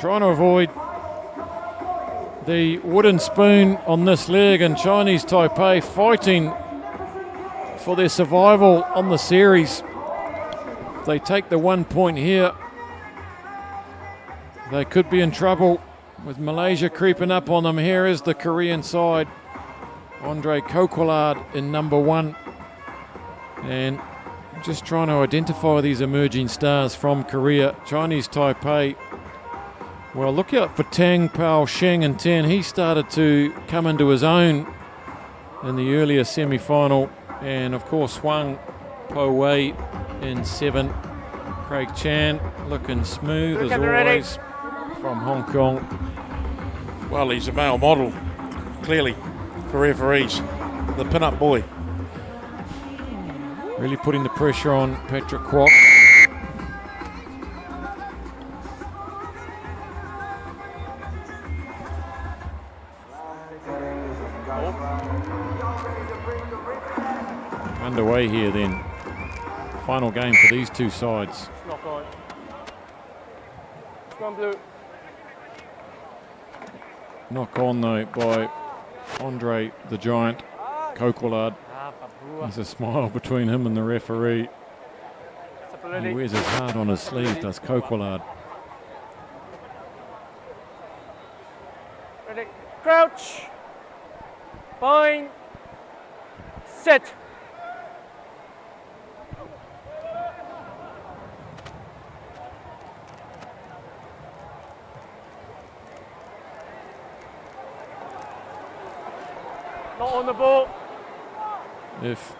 trying to avoid the wooden spoon on this leg, and Chinese Taipei fighting for their survival on the series. If they take the 1 point here, they could be in trouble with Malaysia creeping up on them. Here is the Korean side. Andre Kokolard in number 1. And just trying to identify these emerging stars from Korea. Chinese Taipei. Well, look out for Tang Pao Sheng in 10. He started to come into his own in the earlier semi-final. And of course, Huang Po Wei in 7. Craig Chan looking smooth as always from Hong Kong. Well, he's a male model, clearly, for referees. The pin-up boy. Really putting the pressure on Patrick Kwok. Underway here then. Final game for these two sides. Knock on. Come on, Blue. Knock on though by Andre the Giant Kokolard. There's a smile between him and the referee. He wears his heart on his sleeve, does Kokolard. Ready. Crouch. Bind. Set. Not on the ball. If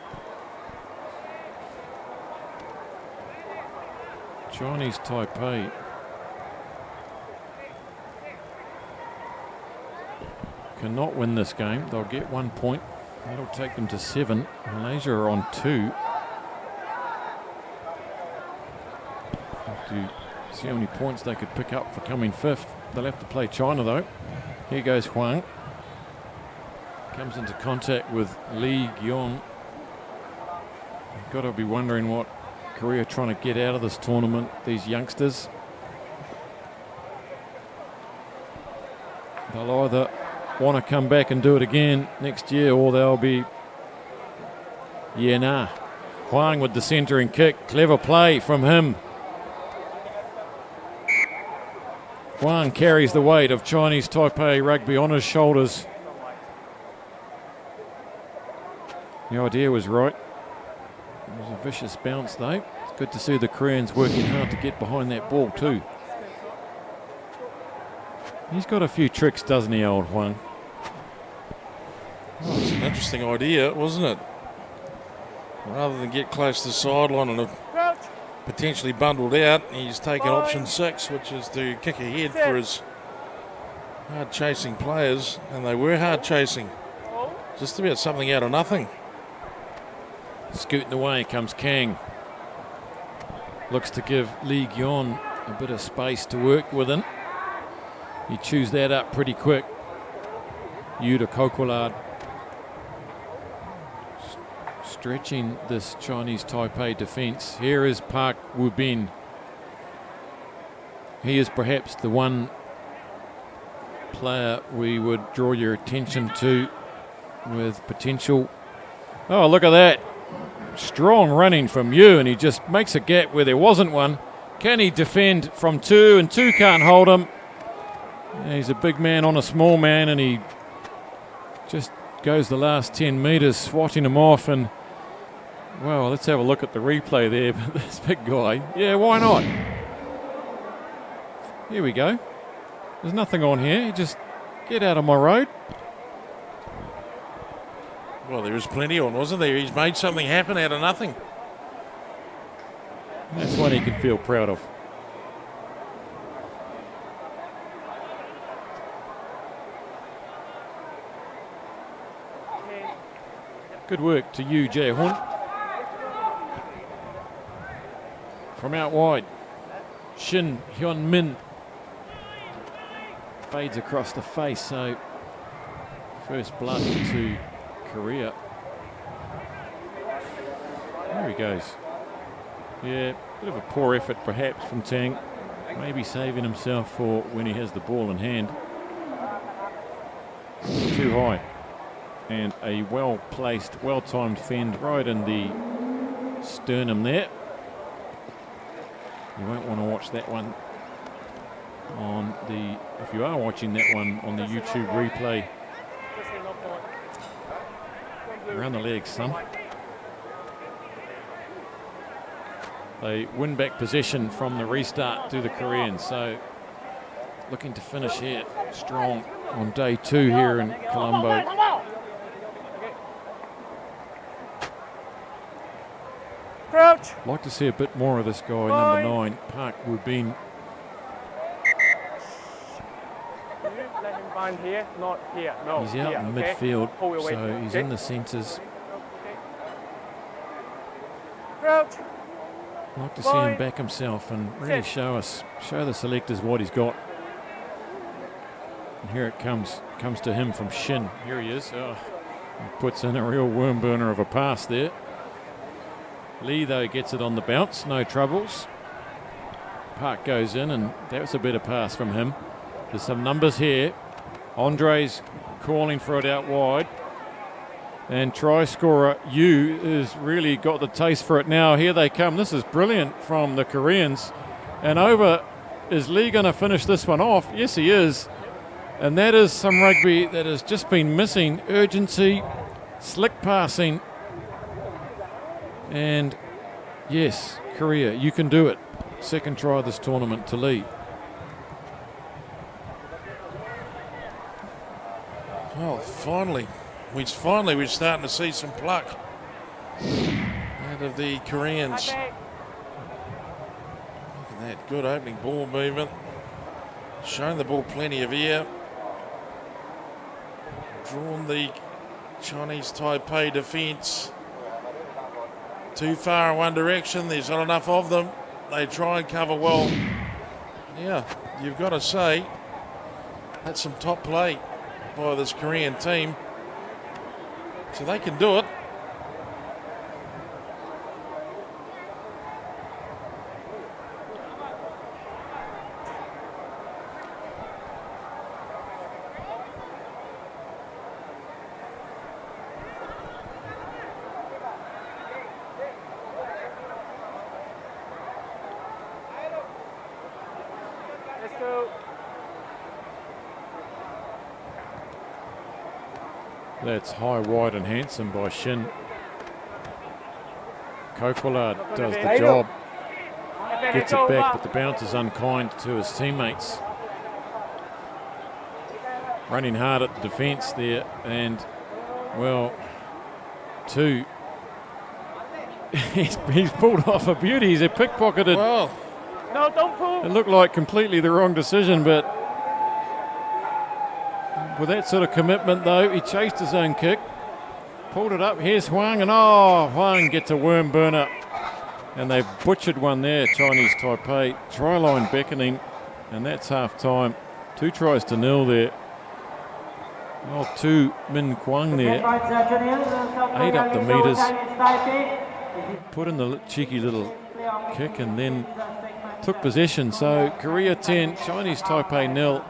Chinese Taipei cannot win this game, they'll get 1 point. That'll take them to 7. Malaysia are on 2. Have to see how many points they could pick up for coming 5th. They'll have to play China though. Here goes Huang. Comes into contact with Lee Gyeong. You've got to be wondering what Korea are trying to get out of this tournament, these youngsters. They'll either want to come back and do it again next year, or they'll be, Huang with the centering kick. Clever play from him. Huang carries the weight of Chinese Taipei rugby on his shoulders. The idea was right. It was a vicious bounce though. It's good to see the Koreans working hard to get behind that ball too. He's got a few tricks, doesn't he, old Huang? Well, it's an interesting idea, wasn't it? Rather than get close to the sideline and have potentially bundled out, he's taken option 6, which is to kick ahead for his hard chasing players, and they were hard chasing. Just about something out of nothing. Scooting away comes Kang. Looks to give Lee Gyeong a bit of space to work within. He chews that up pretty quick. Yuta Kokolard stretching this Chinese Taipei defence. Here is Park Woo-bin. He is perhaps the one player we would draw your attention to with potential. Oh, look at that. Strong running from Yu, and he just makes a gap where there wasn't one. Can he defend from 2? And 2 can't hold him. He's a big man on a small man, and he just goes the last 10 metres swatting him off. And well, let's have a look at the replay there. This big guy, yeah, why not? Here we go. There's nothing on here. You just get out of my road. Well, there was plenty on, wasn't there? He's made something happen out of nothing. That's one he can feel proud of. Good work to Yu Jae-hun. From out wide, Shin Hyun-min fades across the face, so first blood to Korea. There he goes. Yeah, bit of a poor effort perhaps from Tang. maybe saving himself for when he has the ball in hand. Too high. And a well-placed, well-timed fend right in the sternum there. You won't want to watch that one on the, if you are watching that one on the YouTube replay. Around the legs, son. They win back possession from the restart to the Koreans, so looking to finish here strong on day 2 here in Colombo. Crouch. Like to see a bit more of this guy, number 9, Park Woo-bin. Let him bind here, not here. No, He's out here, in okay? midfield, Pull your weight, so he's okay? in the centres. Crouch. Like to see him back himself and really show the selectors what he's got. And here it comes to him from Shin. Here he is. Oh, he puts in a real worm burner of a pass there. Lee, though, gets it on the bounce, no troubles. Park goes in, and that was a better pass from him. There's some numbers here. Andre's calling for it out wide. And try scorer Yu has really got the taste for it now. Here they come. This is brilliant from the Koreans. And over, is Lee going to finish this one off? Yes, he is. And that is some rugby that has just been missing. Urgency, slick passing. And yes, Korea, you can do it. Second try of this tournament to Lee. Well, finally we're starting to see some pluck out of the Koreans. Look at that, good opening ball movement. Shown the ball plenty of ear. Drawn the Chinese Taipei defence too far in one direction. There's not enough of them. They try and cover well. Yeah, you've got to say that's some top play by this Korean team. So they can do it. Let's go. That's high, wide and handsome by Shin. Kokwalad does the job. Gets it back, but the bounce is unkind to his teammates. Running hard at the defence there, and, well, 2. he's pulled off a beauty. He's a pickpocketed. Well, No, don't pull. It looked like completely the wrong decision, but with that sort of commitment, though, he chased his own kick, pulled it up. Here's Huang, and Huang gets a worm burner. And they've butchered one there, Chinese Taipei. Try line beckoning, and that's half time. 2 tries to 0 there. Oh, 2 Min Kwang there. 8 up the metres. Put in the cheeky little kick and then took possession. So Korea 10, Chinese Taipei 0.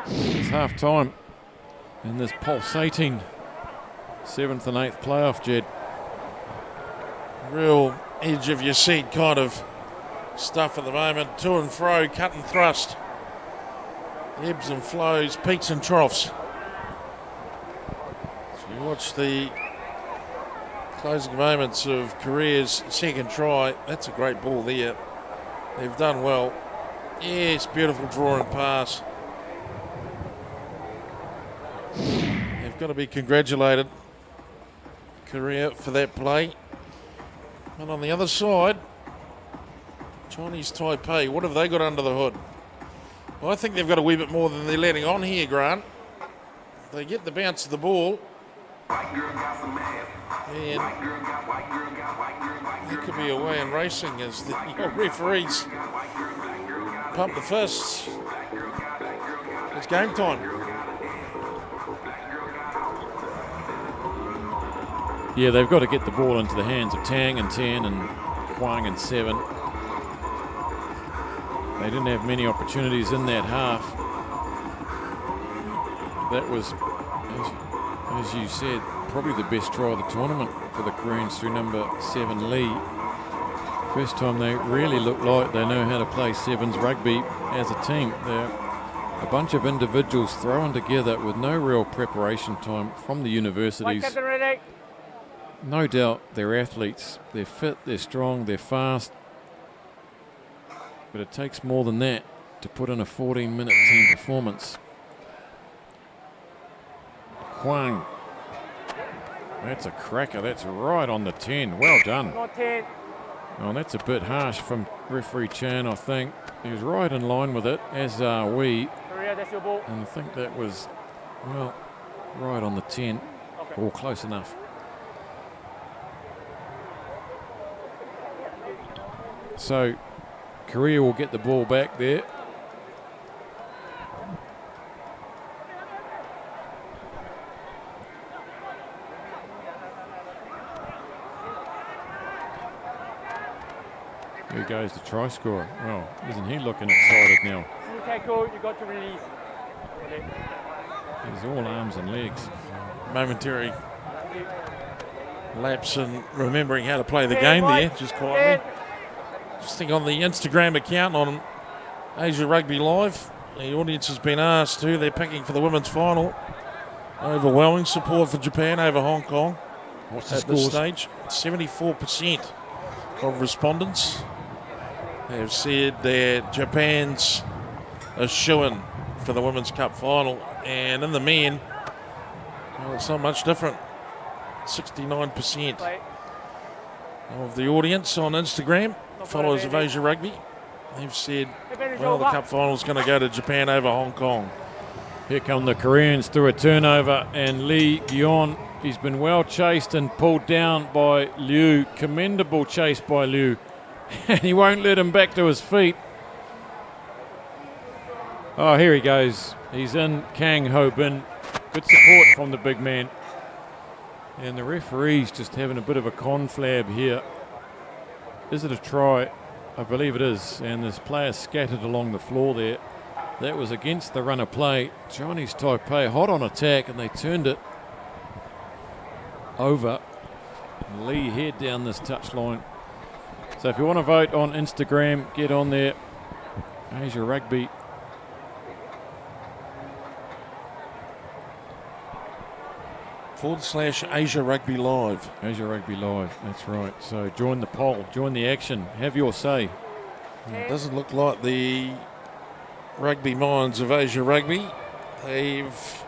It's half time in this pulsating 7th and 8th playoff, Jed. real edge of your seat kind of stuff at the moment. To and fro, cut and thrust. Ebbs and flows, peaks and troughs. So you watch the closing moments of Korea's second try. That's a great ball there. They've done well. Yes, beautiful draw and pass. They've got to be congratulated, Korea, for that play. And on the other side, Chinese Taipei, what have they got under the hood? Well, I think they've got a wee bit more than they're letting on here, Grant. They get the bounce of the ball. And they could be away and racing as the referees pump the fists. It's game time. Yeah, they've got to get the ball into the hands of Tang and 10 and Huang and 7. They didn't have many opportunities in that half. That was, as you said, probably the best try of the tournament for the Koreans through number 7 Lee. First time they really look like they know how to play sevens rugby as a team. They're a bunch of individuals thrown together with no real preparation time from the universities. No doubt they're athletes. They're fit, they're strong, they're fast. But it takes more than that to put in a 14-minute team performance. Huang. That's a cracker. That's right on the 10. Well done. Oh, that's a bit harsh from referee Chan, I think. He was right in line with it, as are we. And I think that was, well, right on the 10. Or close enough. So, Korea will get the ball back there. Here goes the try scorer. Well, isn't he looking excited now? Tackle, you got to release. He's all arms and legs. Momentary lapse in remembering how to play the game there, just quietly. Just think on the Instagram account on Asia Rugby Live, the audience has been asked who they're picking for the women's final. Overwhelming support for Japan over Hong Kong. What's the at this scores? stage? 74% of respondents have said that Japan's a shoo-in for the Women's Cup final. And in the men, well, it's not much different. 69% of the audience on Instagram, followers of Asia Rugby, they've said, well, the cup final is going to go to Japan over Hong Kong. Here come the Koreans through a turnover, and Lee Gyeon, he's been well chased and pulled down by Liu. Commendable chase by Liu. And he won't let him back to his feet. Oh, here he goes. He's in Kang Ho Bin. Good support from the big man. And the referee's just having a bit of a conflab here. Is it a try? I believe it is. And there's players scattered along the floor there. That was against the run of play. Chinese Taipei hot on attack, and they turned it over. Lee head down this touchline. So if you want to vote on Instagram, get on there. Asia Rugby. /Asia Rugby Live. Asia Rugby Live, that's right. So join the poll, join the action, have your say. It doesn't look like the rugby minds of Asia Rugby. They've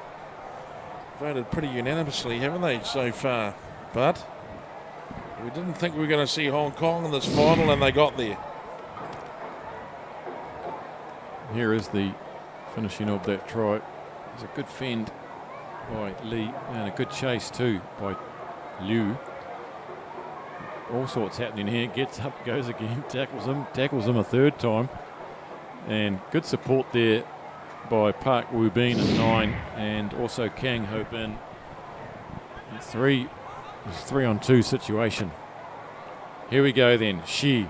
voted pretty unanimously, haven't they, so far? But we didn't think we were going to see Hong Kong in this final, and they got there. Here is the finishing of that try. It's a good fend by Lee, and a good chase too by Liu. All sorts happening here. Gets up, goes again, tackles him a third time. And good support there by Park Woo Bin at 9, and also Kang Ho Bin at 3. It's 3-on-2 situation. Here we go then. Shi.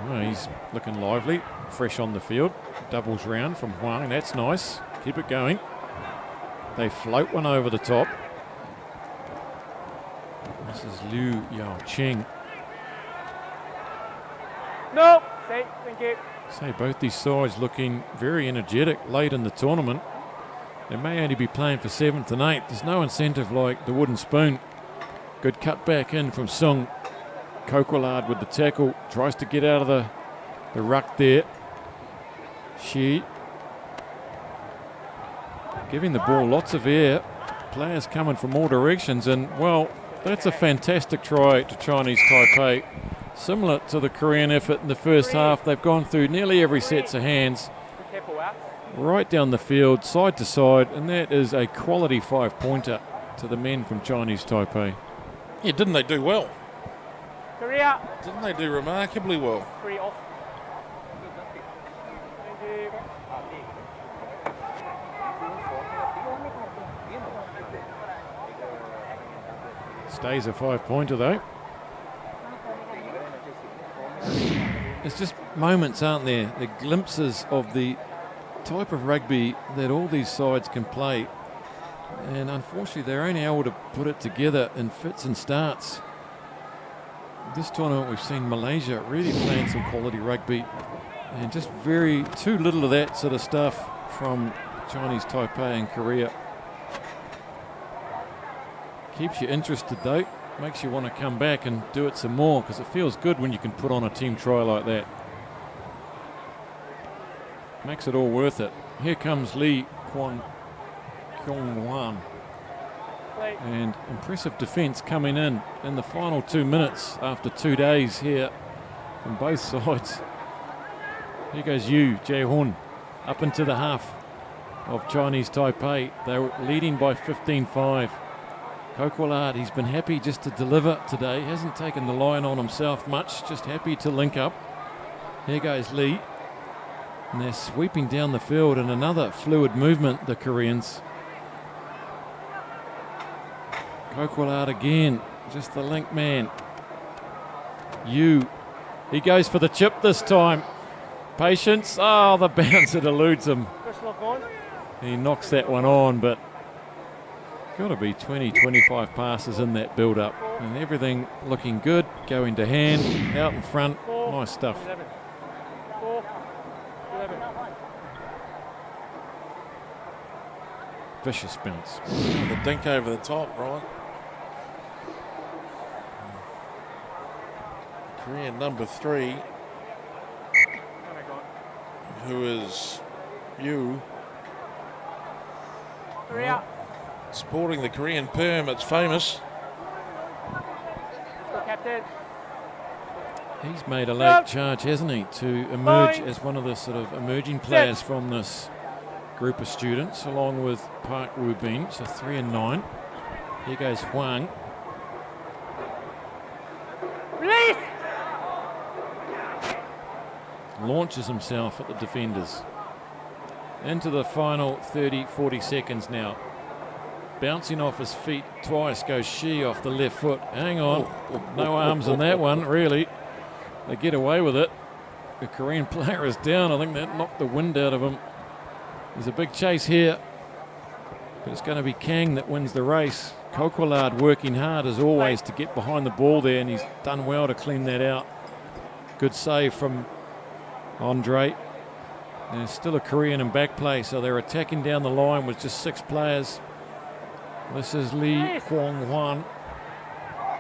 Oh, he's looking lively, fresh on the field. Doubles round from Huang. That's nice. Keep it going. They float one over the top. This is Liu Yao Cheng. No, safe, thank you. Say both these sides looking very energetic late in the tournament. They may only be playing for 7th and 8th. There's no incentive like the wooden spoon. Good cut back in from Sung. Coquillard with the tackle. Tries to get out of the ruck there. Shi. Giving the ball lots of air. Players coming from all directions. And, well, that's a fantastic try to Chinese Taipei. Similar to the Korean effort in the first half. They've gone through nearly every set of hands. Right down the field, side to side. And that is a quality 5-pointer to the men from Chinese Taipei. Yeah, didn't they do well? Korea. Didn't they do remarkably well? 3 off. Thank you. Stays a 5-pointer though. It's just moments, aren't there? The glimpses of the type of rugby that all these sides can play. And unfortunately, they're only able to put it together in fits and starts. This tournament, we've seen Malaysia really playing some quality rugby, and just too little of that sort of stuff from Chinese Taipei and Korea. Keeps you interested though, makes you want to come back and do it some more, because it feels good when you can put on a team try like that. Makes it all worth it. Here comes Lee Kyung-wan. And impressive defence coming in the final 2 minutes after 2 days here from both sides. Here goes Yu Jae-hun up into the half of Chinese Taipei. They were leading by 15-5. Kokwalard, he's been happy just to deliver today. Hasn't taken the line on himself much, just happy to link up. Here goes Lee. And they're sweeping down the field in another fluid movement, the Koreans. Kokwalard again, just the link man. Yu, he goes for the chip this time. Patience, oh, the bounce, it eludes him. He knocks that one on, but got to be 20, 25 passes in that build-up. And everything looking good, going to hand, out in front, nice stuff. 11. Vicious bounce. The dink over the top, right? Korean number 3, who is Yu. Korea. Sporting the Korean perm, it's famous. Captain. He's made a late charge, hasn't he, to emerge as one of the sort of emerging players from this group of students, along with Park Woo-bin, so 3 and 9. Here goes Huang. Release! Launches himself at the defenders. Into the final 30, 40 seconds now. Bouncing off his feet twice goes Shi off the left foot. Hang on, no arms on that one, really. They get away with it. The Korean player is down. I think that knocked the wind out of him. There's a big chase here, but it's going to be Kang that wins the race. Kokwalard working hard as always to get behind the ball there, and he's done well to clean that out. Good save from Andre. There's still a Korean in back play, so they're attacking down the line with just 6 players. This is Lee Kwong-hwan.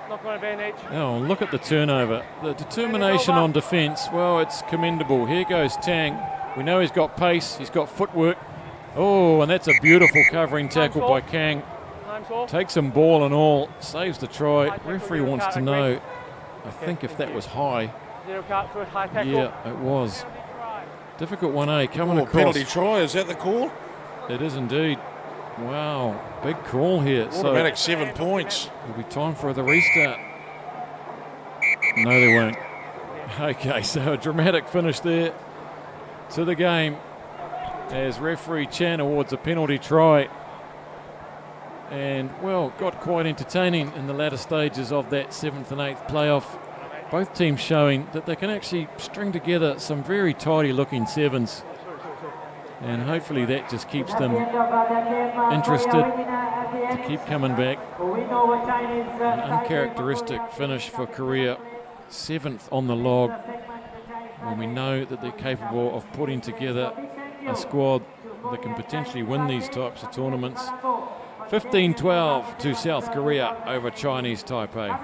Not going to be an H. Oh, look at the turnover. The determination on defence, well, it's commendable. Here goes Tang. We know he's got pace, he's got footwork. Oh, and that's a beautiful covering tackle by Kang. Takes him ball and all, saves the try. Referee wants to know, I think, if that was high. Yeah, it was. Difficult 1A coming across. Penalty try, is that the call? It is indeed. Wow, big call here. Automatic 7 points. It'll be time for the restart. No, they won't. Okay, so a dramatic finish there to the game as referee Chan awards a penalty try. And, well, got quite entertaining in the latter stages of that 7th and 8th playoff. Both teams showing that they can actually string together some very tidy looking sevens. And hopefully that just keeps them interested to keep coming back. An uncharacteristic finish for Korea, 7th on the log, when we know that they're capable of putting together a squad that can potentially win these types of tournaments. 15-12 to South Korea over Chinese Taipei.